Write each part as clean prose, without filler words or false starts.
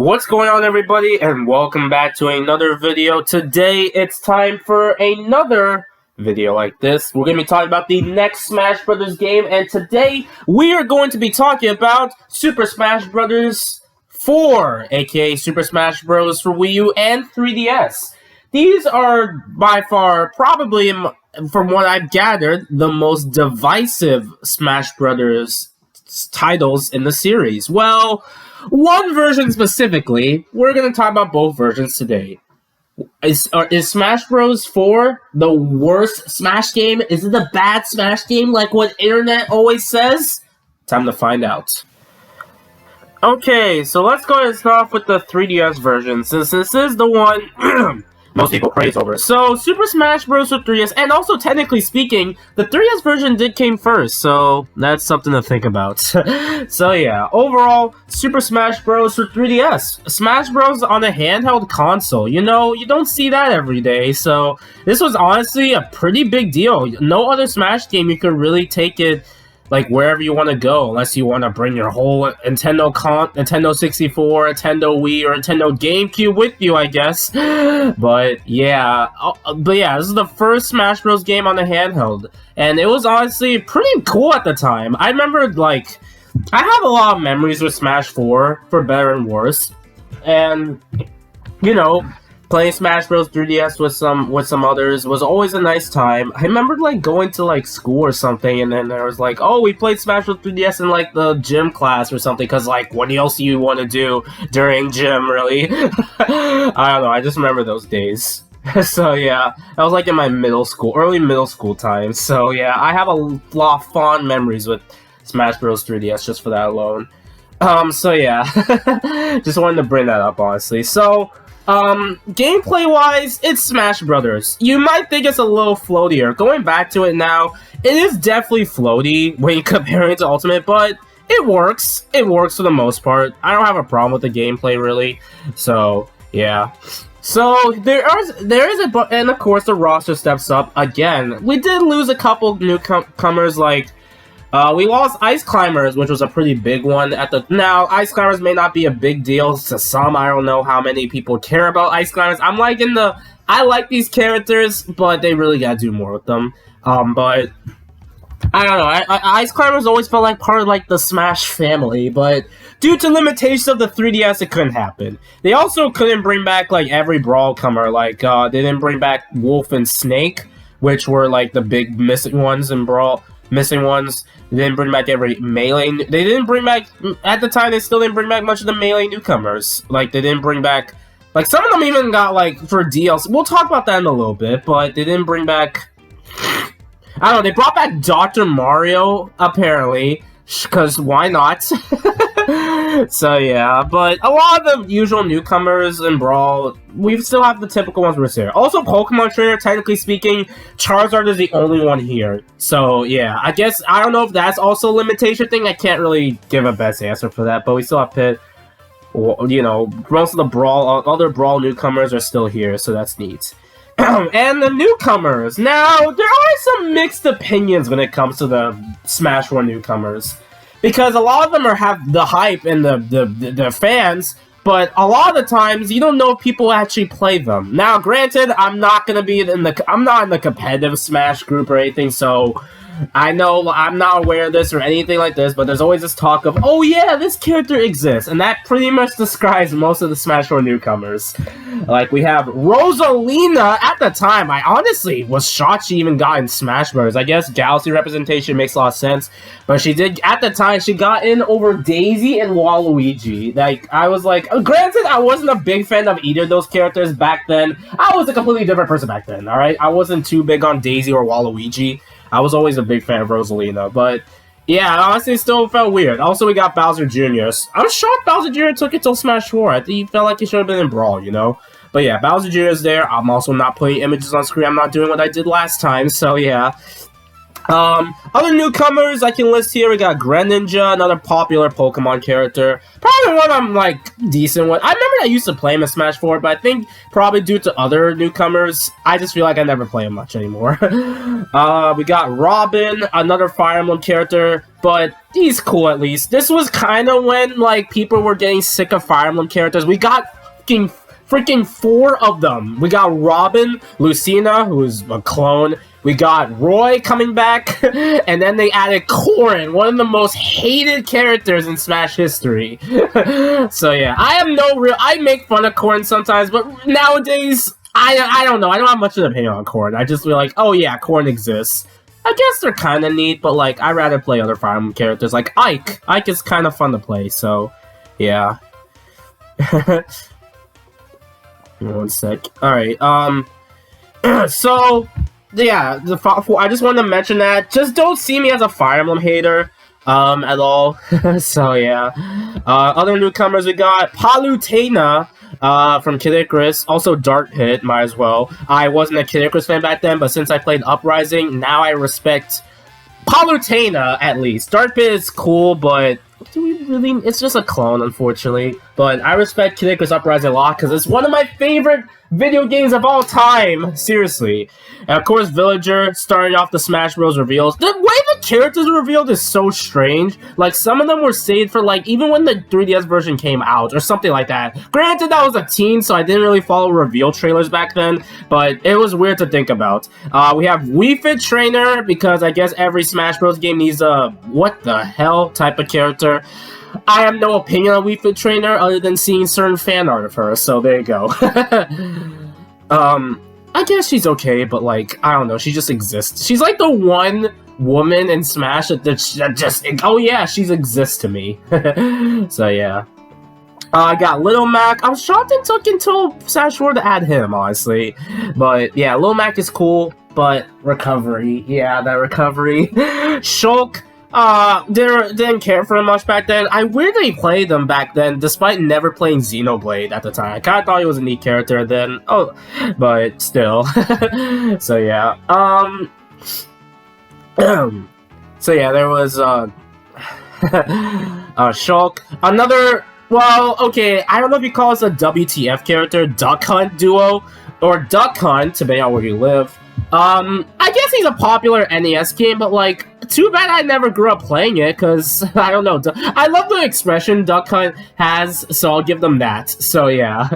What's going on, everybody, and welcome back to another video. Today it's time for another video like this. We're going to be talking about the next Smash Brothers game, and today we are going to be talking about Super Smash Brothers 4, aka Super Smash Bros. For Wii U and 3DS. These are by far, probably, from what I've gathered, the most divisive Smash Brothers titles in the series. Well, one version specifically. We're going to talk about both versions today. Is Smash Bros. 4 the worst Smash game? Is it a bad Smash game like what internet always says? Time to find out. Okay, so let's go ahead and start off with the 3DS version, since this is the one most people praise over. So, Super Smash Bros. For 3DS, and also technically speaking, the 3DS version came first, so that's something to think about. So yeah, overall, Super Smash Bros. For 3DS. Smash Bros. On a handheld console, you know, you don't see that every day, so this was honestly a pretty big deal. No other Smash game you could really take it like wherever you want to go, unless you want to bring your whole Nintendo 64, Nintendo Wii, or Nintendo GameCube with you, I guess. But yeah, this is the first Smash Bros. Game on the handheld, and it was honestly pretty cool at the time. I remember, like, I have a lot of memories with Smash 4, for better and worse, and you know, playing Smash Bros. 3DS with some others was always a nice time. I remember like going to like school or something, and then there was like, oh, we played Smash Bros. 3DS in like the gym class or something, because like, what else do you want to do during gym, really? I don't know, I just remember those days. So yeah, I was like in my early middle school time. So yeah, I have a lot of fond memories with Smash Bros. 3DS just for that alone. So yeah, just wanted to bring that up, honestly. So, gameplay wise, it's Smash Brothers. You might think it's a little floatier. Going back to it now, it is definitely floaty when you compare it to Ultimate, but it works. It works for the most part. I don't have a problem with the gameplay, really. So, yeah. So, there is and of course the roster steps up again. We did lose a couple newcomers, like, we lost Ice Climbers, which was a pretty big one now. Ice Climbers may not be a big deal to some. I don't know how many people care about Ice Climbers. I'm like I like these characters, but they really gotta do more with them. But I don't know. Ice Climbers always felt like part of like the Smash family, but due to limitations of the 3DS, it couldn't happen. They also couldn't bring back like every Brawl comer. Like they didn't bring back Wolf and Snake, which were like the big missing ones in Brawl. They didn't bring back every Melee. They didn't bring back, at the time, they still didn't bring back much of the Melee newcomers. Like, they didn't bring back, like, some of them even got, like, for DLC. We'll talk about that in a little bit, but they didn't bring back, I don't know, they brought back Dr. Mario, apparently, because why not? So, yeah, but a lot of the usual newcomers in Brawl, we still have the typical ones we're seeing. Also, Pokemon Trainer, technically speaking, Charizard is the only one here. So, yeah, I guess, I don't know if that's also a limitation thing. I can't really give a best answer for that, but we still have Pit. You know, most of the Brawl, other Brawl newcomers are still here, so that's neat. And the newcomers. Now, there are some mixed opinions when it comes to the Smash 4 newcomers, because a lot of them have the hype and the fans, but a lot of the times you don't know if people actually play them. Now, granted, I'm not in the competitive Smash group or anything, so I know I'm not aware of this or anything like this, but there's always this talk of, oh yeah, this character exists, and that pretty much describes most of the Smash 4 newcomers. Like, we have Rosalina. At the time, I honestly was shocked she even got in Smash Bros. I guess Galaxy representation makes a lot of sense, but she did, at the time, she got in over Daisy and Waluigi. Like, I was like, granted, I wasn't a big fan of either of those characters back then. I was a completely different person back then, alright? I wasn't too big on Daisy or Waluigi. I was always a big fan of Rosalina, but yeah, honestly, it still felt weird. Also, we got Bowser Jr. I'm shocked Bowser Jr. took it till Smash 4. I think he felt like he should have been in Brawl, you know? But yeah, Bowser Jr. is there. I'm also not putting images on screen. I'm not doing what I did last time, so yeah. Other newcomers I can list here, we got Greninja, another popular Pokemon character. Probably one I'm, like, decent with. I remember I used to play him in Smash 4, but I think probably due to other newcomers, I just feel like I never play him much anymore. We got Robin, another Fire Emblem character. but he's cool at least. This was kind of when, like, people were getting sick of Fire Emblem characters. We got freaking 4 of them. We got Robin, Lucina, who's a clone. We got Roy coming back, and then they added Corrin, one of the most hated characters in Smash history. So yeah, I make fun of Corrin sometimes, but nowadays, I don't know. I don't have much of an opinion on Corrin. I just feel like, oh yeah, Corrin exists. I guess they're kind of neat, but like, I'd rather play other Fire Emblem characters, like Ike. Ike is kind of fun to play, so yeah. One sec. Alright, so, yeah, I just wanted to mention that. Just don't see me as a Fire Emblem hater, at all. So, yeah. Other newcomers, we got Palutena, from Kid Icarus. Also, Dark Pit, might as well. I wasn't a Kid Icarus fan back then, but since I played Uprising, now I respect Palutena, at least. Dark Pit is cool, but do we really? It's just a clone, unfortunately. But I respect Kid Icarus Uprising a lot because it's one of my favorite video games of all time. Seriously. And of course, Villager started off the Smash Bros. Reveals. The way the characters are revealed is so strange. Like, some of them were saved for, like, even when the 3DS version came out or something like that. Granted, I was a teen, so I didn't really follow reveal trailers back then, but it was weird to think about. We have Wii Fit Trainer, because I guess every Smash Bros. Game needs a what the hell type of character. I have no opinion on Wii Fit Trainer other than seeing certain fan art of her, so there you go. I guess she's okay, but like, I don't know, she just exists. She's like the one woman in Smash that just, oh yeah, she exists to me. So yeah. I got Little Mac. I was shocked it took until Smash 4 to add him, honestly. But yeah, Little Mac is cool, but Recovery, yeah, that Recovery. Shulk. Didn't care for him much back then. I weirdly played them back then, despite never playing Xenoblade at the time. I kind of thought he was a neat character then. Oh, but still. So yeah. So yeah, there was Shulk. Another. Well, okay. I don't know if you call this a WTF character, Duck Hunt Duo, or Duck Hunt, depending on where you live. I guess he's a popular NES game, but like, too bad I never grew up playing it, because, I don't know, I love the expression Duck Hunt has, so I'll give them that. So yeah.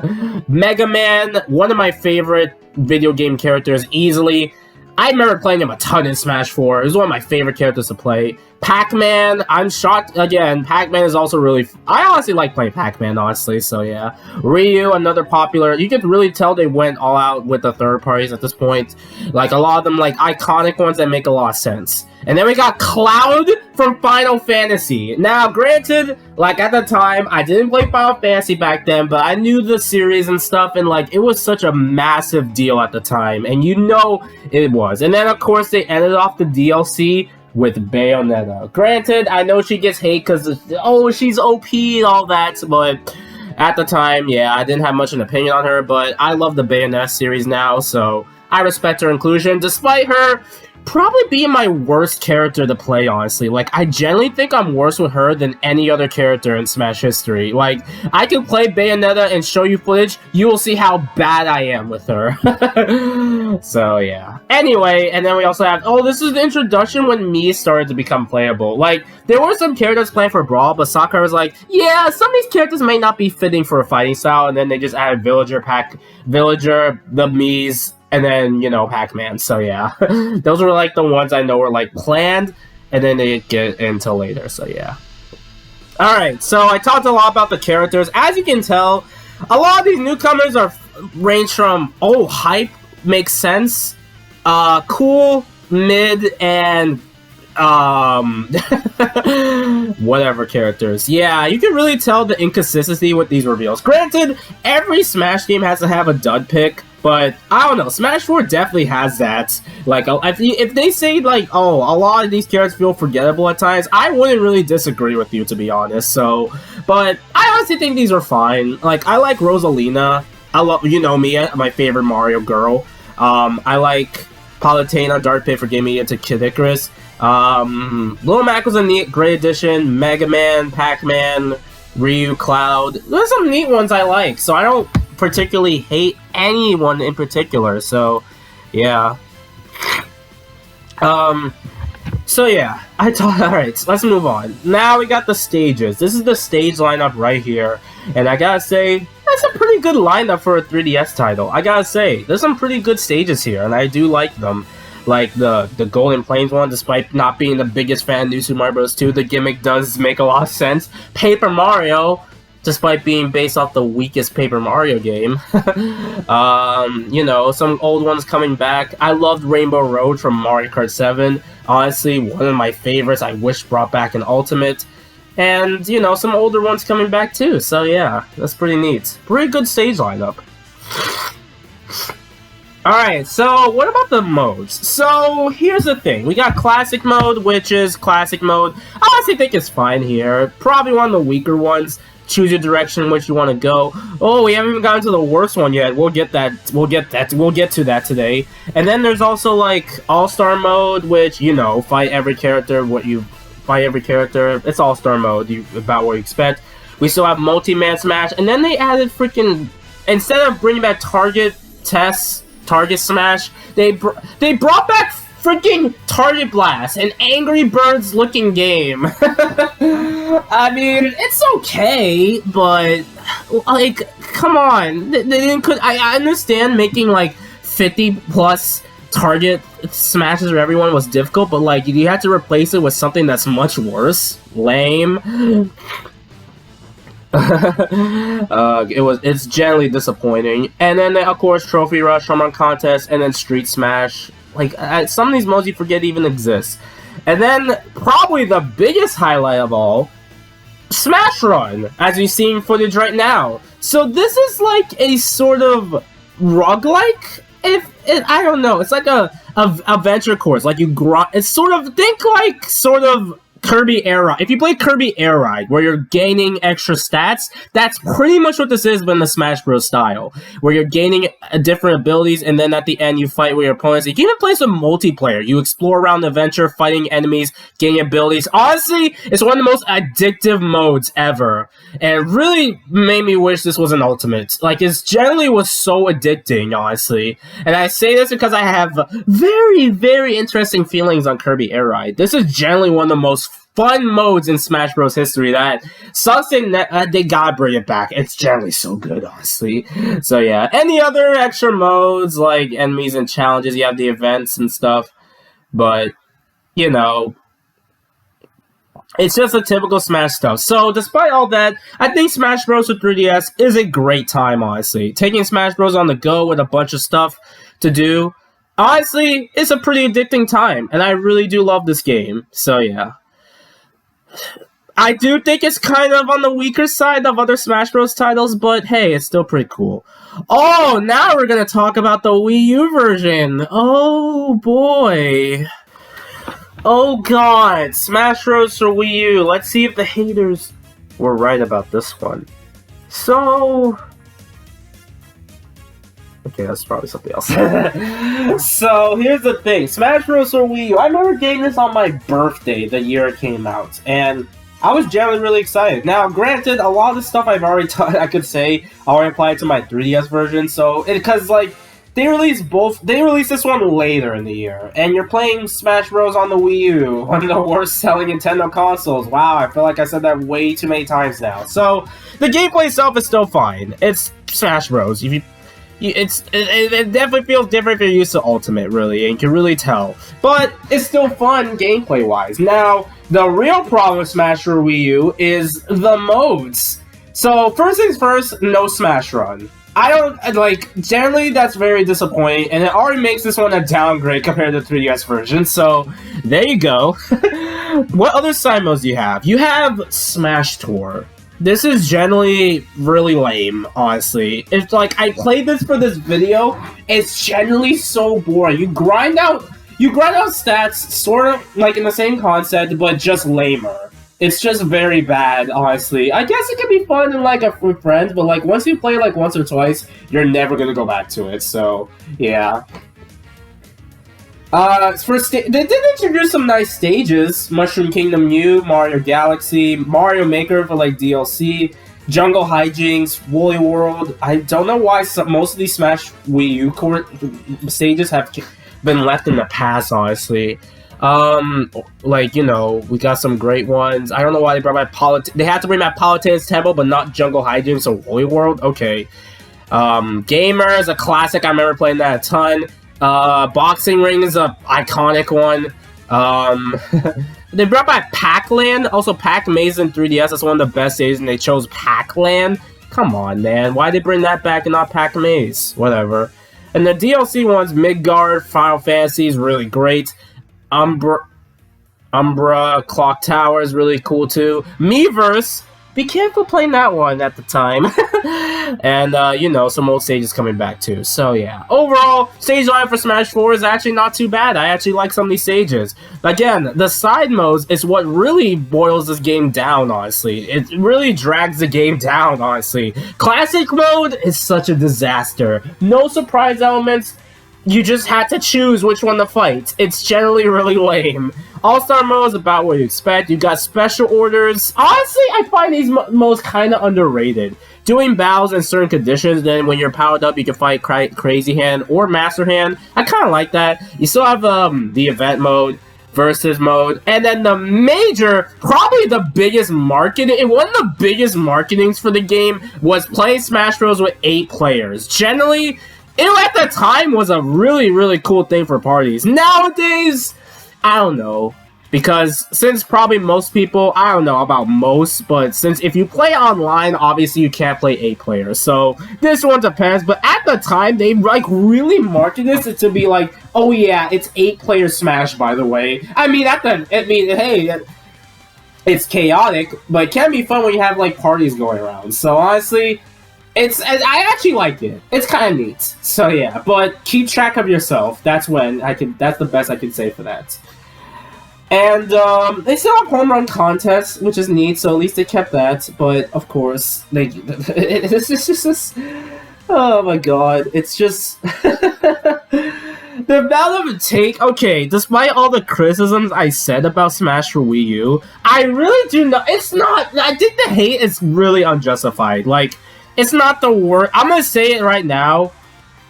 Mega Man, one of my favorite video game characters, easily. I remember playing him a ton in Smash 4. It was one of my favorite characters to play. Pac-Man, I'm shocked, again, Pac-Man is also really... I honestly like playing Pac-Man, honestly, so yeah. Ryu, another popular... You can really tell they went all out with the third parties at this point. Like, a lot of them, like, iconic ones that make a lot of sense. And then we got Cloud from Final Fantasy. Now, granted, like, at the time, I didn't play Final Fantasy back then, but I knew the series and stuff, and, like, it was such a massive deal at the time, and you know it was. And then, of course, they ended off the DLC with Bayonetta. Granted, I know she gets hate because, oh, she's OP and all that, but at the time, yeah, I didn't have much of an opinion on her, but I love the Bayonetta series now, so I respect her inclusion, despite her probably being my worst character to play, honestly. Like, I generally think I'm worse with her than any other character in Smash history. Like, I can play Bayonetta and show you footage, you will see how bad I am with her. So, yeah. Anyway, and then we also have, oh, this is the introduction when Mii started to become playable. Like, there were some characters playing for Brawl, but Sakurai was like, yeah, some of these characters may not be fitting for a fighting style, and then they just added Villager, the Miis, and then, you know, Pac-Man, so yeah. Those were, like, the ones I know were, like, planned, and then they get into later, so yeah. Alright, so I talked a lot about the characters. As you can tell, a lot of these newcomers are range from, oh, hype, makes sense, cool, mid, and, whatever characters. Yeah, you can really tell the inconsistency with these reveals. Granted, every Smash game has to have a dud pick, but, I don't know, Smash 4 definitely has that. Like, if they say, like, oh, a lot of these characters feel forgettable at times, I wouldn't really disagree with you, to be honest, so... But, I honestly think these are fine. Like, I like Rosalina. I love, you know me, my favorite Mario girl. I like Palutena, Dark Pit for getting me into Kid Icarus. Little Mac was a neat, great addition. Mega Man, Pac-Man, Ryu, Cloud. There's some neat ones I like, so I don't particularly hate anyone in particular, so yeah. So yeah, I thought, alright, so let's move on. Now we got the stages. This is the stage lineup right here. And I gotta say, that's a pretty good lineup for a 3DS title. I gotta say, there's some pretty good stages here, and I do like them. Like the Golden Plains one, despite not being the biggest fan of New Super Mario Bros. 2, the gimmick does make a lot of sense. Paper Mario, despite being based off the weakest Paper Mario game. You know, some old ones coming back. I loved Rainbow Road from Mario Kart 7. Honestly, one of my favorites. I wish brought back an Ultimate. And, you know, some older ones coming back too. So yeah, that's pretty neat. Pretty good stage lineup. Alright, so what about the modes? So here's the thing. We got Classic Mode, which is Classic Mode. I honestly think it's fine here. Probably one of the weaker ones. Choose your direction in which you want to go. Oh, we haven't even gotten to the worst one yet. We'll get that. We'll get to that today. And then there's also like All-Star Mode, which, you know, fight every character. It's All-Star Mode. About what you expect. We still have Multi-Man Smash, and then they added freaking, instead of bringing back Target Smash, they brought back freaking Target Blast, an Angry Birds looking game. I mean, it's okay, but like, come on. They didn't. I understand making like 50 plus Target Smashes for everyone was difficult, but like you had to replace it with something that's much worse. Lame. It's generally disappointing. And then of course Trophy Rush, Home Run Contest, and then Street Smash. Like some of these modes you forget even exist. And then probably the biggest highlight of all, Smash Run, as you're seeing footage right now. So this is like a sort of roguelike. I don't know. It's like a adventure course. Like you grind. It's sort of, think like sort of Kirby Air Ride. If you play Kirby Air Ride, where you're gaining extra stats, that's pretty much what this is, but in the Smash Bros. Style, where you're gaining different abilities, and then at the end you fight with your opponents. You can even play some multiplayer. You explore around the adventure, fighting enemies, gaining abilities. Honestly, it's one of the most addictive modes ever, and it really made me wish this was an Ultimate. Like, it generally was so addicting, honestly. And I say this because I have very, very interesting feelings on Kirby Air Ride. This is generally one of the most fun modes in Smash Bros. History that something that they gotta bring it back. It's generally so good, honestly. So yeah, any other extra modes like enemies and challenges, you have the events and stuff, but you know, it's just a typical Smash stuff. So despite all that, I think Smash Bros. With 3DS is a great time, honestly. Taking Smash Bros. On the go with a bunch of stuff to do, honestly, it's a pretty addicting time, and I really do love this game. So yeah. I do think it's kind of on the weaker side of other Smash Bros. Titles, but hey, it's still pretty cool. Oh, now we're gonna talk about the Wii U version. Oh boy. Oh god, Smash Bros. For Wii U. Let's see if the haters were right about this one. So... okay, that's probably something else. So, here's the thing. Smash Bros. For Wii U. I remember getting this on my birthday the year it came out, and I was generally really excited. Now, granted, a lot of the stuff I've already I could say already applied to my 3DS version, so, because, like, they released this one later in the year, and you're playing Smash Bros. On the Wii U, one of the worst selling Nintendo consoles. Wow, I feel like I said that way too many times now. So, the gameplay itself is still fine. It's Smash Bros. It definitely feels different if you're used to Ultimate, really, and you can really tell. But it's still fun gameplay-wise. Now, the real problem with Smash for Wii U is the modes. So, first things first, no Smash Run. I don't, like, generally that's very disappointing, and it already makes this one a downgrade compared to the 3DS version, so there you go. What other side modes do you have? You have Smash Tour. This is generally really lame, honestly. It's like, I played this for this video, it's generally so boring. You grind out stats, sort of like in the same concept, but just lamer. It's just very bad, honestly. I guess it could be fun in like with friends, but like once you play like once or twice, you're never gonna go back to it. So yeah. They did introduce some nice stages: Mushroom Kingdom U, Mario Galaxy, Mario Maker for like DLC, Jungle Hijinks, Woolly World. I don't know why most of these Smash Wii U stages have been left in the past, honestly. Like, you know, we got some great ones. I don't know why they brought back They had to bring back Palutena's Temple, but not Jungle Hijinks or Woolly World. Okay. Gamer is a classic. I remember playing that a ton. Boxing Ring is a iconic one. They brought back Pac-Land. Also, Pac-Maze in 3DS. That's one of the best stages, and they chose Pac-Land. Come on, man. Why'd they bring that back and not Pac-Maze? Whatever. And the DLC ones, Midgard, Final Fantasy is really great. Umbra Clock Tower is really cool too. Miiverse, be careful playing that one at the time. And, you know, some old stages coming back too. So, yeah. Overall, stage line for Smash 4 is actually not too bad. I actually like some of these stages. Again, the side modes is what really boils this game down, honestly. It really drags the game down, honestly. Classic mode is such a disaster. No surprise elements. You just had to choose which one to fight. It's generally really lame. All-Star mode is about what you expect. You got special orders. Honestly, I find these modes kind of underrated. Doing battles in certain conditions, then when you're powered up, you can fight Crazy Hand or Master Hand. I kind of like that. You still have the event mode, versus mode, and then the major, probably the biggest marketing, one of the biggest marketings for the game was playing Smash Bros. With 8 players. Generally, it at the time was a really, really cool thing for parties. Nowadays, I don't know. Because since probably most people, I don't know about most, but since if you play online, obviously you can't play 8 players. So this one depends. But at the time, they like really marketed this to be like, oh yeah, it's 8-player Smash, by the way. I mean, hey, it's chaotic, but it can be fun when you have like parties going around. So honestly, I actually liked it. It's kind of neat. So yeah, but keep track of yourself. That's the best I can say for that. And they still have home run contests, which is neat. So at least they kept that. But of course, it's just oh my god, it's just the amount of take. Okay, despite all the criticisms I said about Smash for Wii U, I really do not. It's not. I think the hate is really unjustified. Like, it's not the worst. I'm gonna say it right now.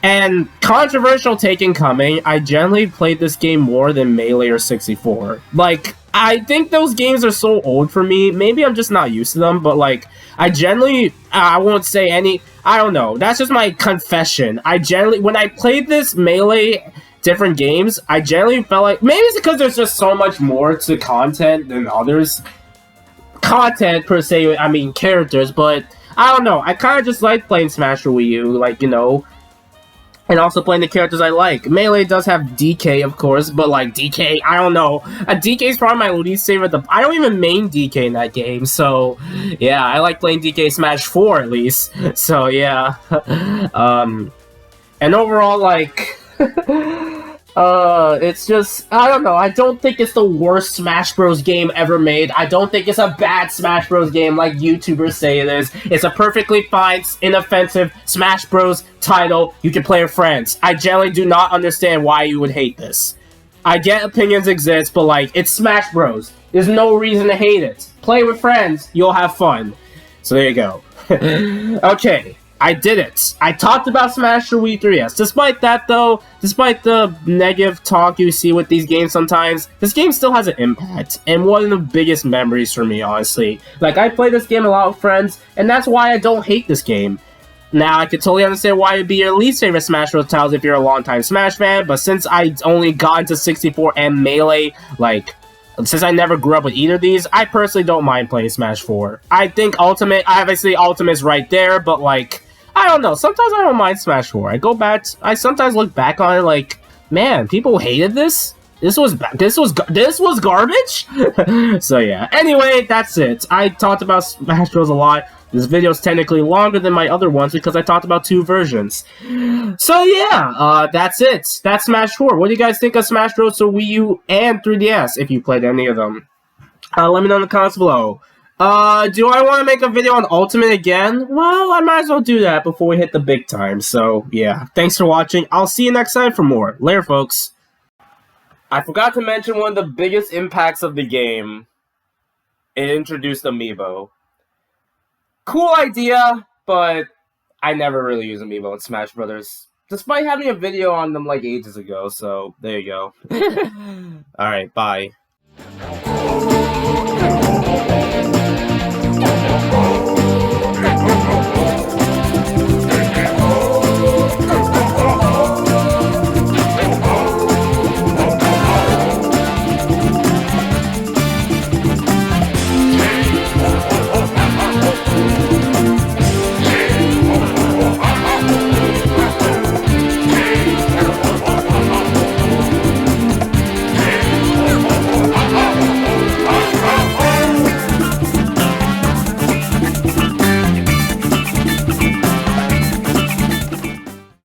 And controversial take incoming, I generally played this game more than Melee or 64. Like, I think those games are so old for me. Maybe I'm just not used to them, but like, I won't say any, I don't know. That's just my confession. When I played this Melee different games, I generally felt like, maybe it's because there's just so much more to content than others. Content, per se, I mean characters, but I don't know. I kind of just like playing Smash for Wii U, like, you know, and also playing the characters I like. Melee does have DK, of course, but like DK, I don't know. DK is probably my least favorite. I don't even main DK in that game, so yeah, I like playing DK Smash 4 at least. So yeah, and overall, like, it's just, I don't know. I don't think it's the worst Smash Bros. Game ever made. I don't think it's a bad Smash Bros. Game like YouTubers say it is. It's a perfectly fine, inoffensive Smash Bros. Title you can play with friends. I generally do not understand why you would hate this. I get opinions exist, but like, it's Smash Bros. There's no reason to hate it. Play with friends, you'll have fun. So there you go. Okay. I did it. I talked about Smash for Wii 3DS. Despite that, though, despite the negative talk you see with these games sometimes, this game still has an impact, and one of the biggest memories for me, honestly. Like, I play this game a lot with friends, and that's why I don't hate this game. Now, I could totally understand why it'd be your least favorite Smash Bros. Titles if you're a longtime Smash fan, but since I only got into 64 and Melee, like, since I never grew up with either of these, I personally don't mind playing Smash 4. I think obviously Ultimate's right there, but like, I don't know. Sometimes I don't mind Smash 4. I sometimes look back on it like, man, people hated this? This was garbage? So yeah. Anyway, that's it. I talked about Smash Bros. A lot. This video is technically longer than my other ones because I talked about 2 versions. So yeah, that's it. That's Smash 4. What do you guys think of Smash Bros. For Wii U and 3DS if you played any of them? Let me know in the comments below. Do I want to make a video on Ultimate again? Well, I might as well do that before we hit the big time. So, yeah. Thanks for watching. I'll see you next time for more. Later, folks. I forgot to mention one of the biggest impacts of the game. It introduced Amiibo. Cool idea, but I never really use Amiibo in Smash Brothers. despite having a video on them like ages ago. So there you go. All right, bye.